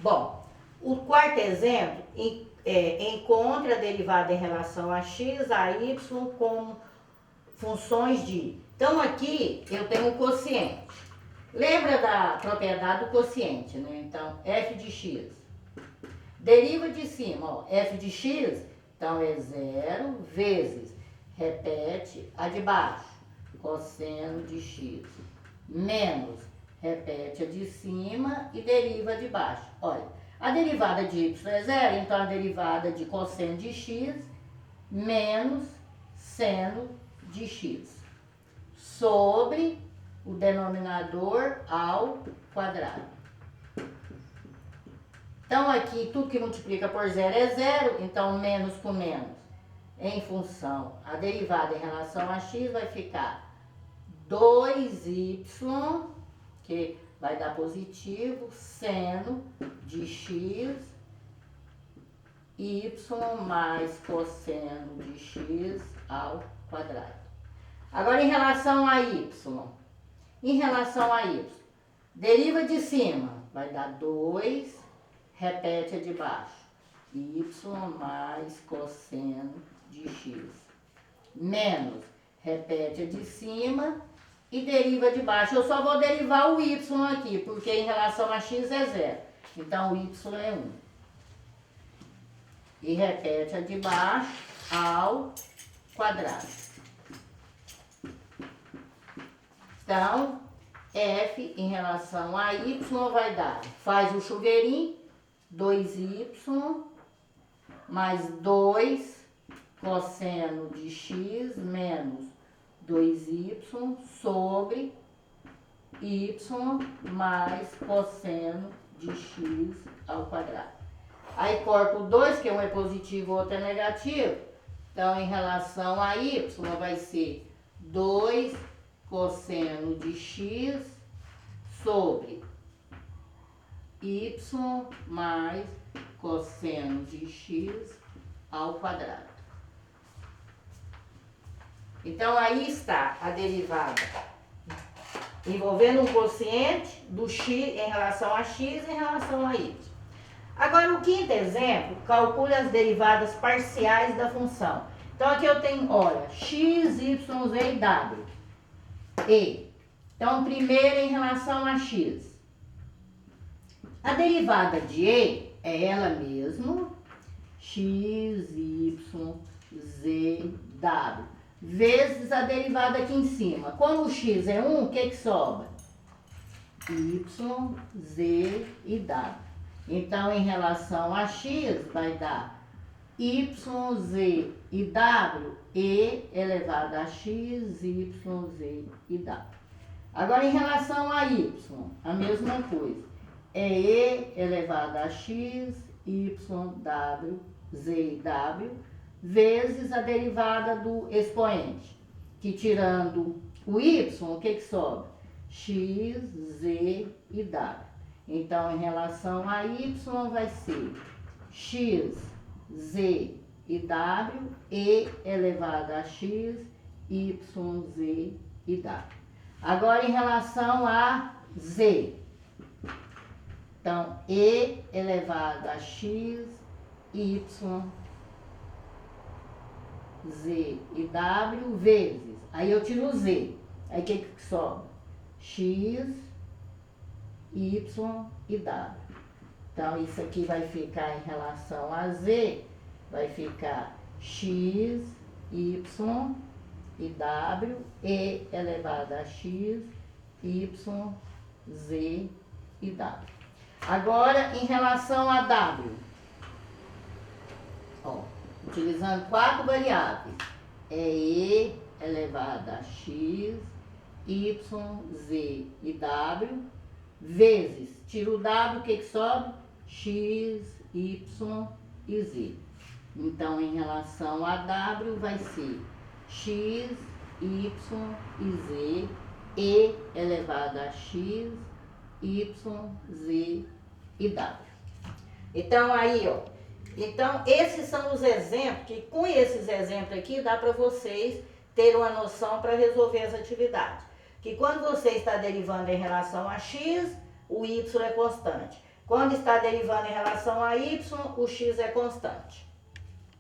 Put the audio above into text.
Bom, o quarto exemplo encontra a derivada em relação a x, a y como funções de... Então aqui eu tenho um quociente. Lembra da propriedade do quociente, né? Então, f de x. Deriva de cima, ó, f de x, então é 0 vezes, repete a de baixo, cosseno de x, menos, repete a de cima e deriva a de baixo. Olha, a derivada de y é 0, então a derivada de cosseno de x menos seno de x sobre o denominador ao quadrado. Então aqui tudo que multiplica por 0 é 0, então menos com menos em função, a derivada em relação a x vai ficar 2y, que vai dar positivo, seno de x, y mais cosseno de x ao quadrado. Agora em relação a y, deriva de cima, vai dar 2, repete a de baixo, y mais cosseno de x, menos, repete a de cima e deriva de baixo. Eu só vou derivar o y aqui, porque em relação a x é 0, então o y é 1. E repete a de baixo ao quadrado. Então, f em relação a y vai dar, faz o chuveirinho, 2y mais 2 cosseno de x menos 2y sobre y mais cosseno de x ao quadrado. Aí corta o 2, que um é positivo, o outro é negativo. Então, em relação a y, vai ser 2 cosseno de x sobre y mais cosseno de x ao quadrado. Então, aí está a derivada envolvendo um quociente do x em relação a x em relação a y. Agora, o quinto exemplo, calcule as derivadas parciais da função. Então, aqui eu tenho, olha, x, y, z e w. Então, primeiro em relação a x. A derivada de E é ela mesmo, x, y, z, w, vezes a derivada aqui em cima. Como o x é 1, o que sobra? Y, z e w. Então, em relação a x, vai dar y, z e w, e elevado a x, y, z e w. Agora, em relação a y, a mesma coisa. É e elevado a x, y, w, z e w, vezes a derivada do expoente. Que tirando o y, o que sobra? X, z e w. Então, em relação a y, vai ser x, z e w, e elevado a x, y, z e w. Agora, em relação a z, então, e elevado a x, y, z e w, vezes. Aí eu tiro o z. Aí o que sobra? X, y e w. Então, isso aqui vai ficar em relação a z, vai ficar x, y e w, e elevado a x, y, z e w. Agora, em relação a w, ó, utilizando 4 variáveis, é e elevado a x, y, z e w, vezes, tiro o w, o que sobra? X, y e z. Então, em relação a w, vai ser x, y e z, e elevado a x, y, z e w. Então, aí, ó. Então, esses são os exemplos, que com esses exemplos aqui, dá para vocês terem uma noção para resolver as atividades. Que quando você está derivando em relação a x, o y é constante. Quando está derivando em relação a y, o x é constante.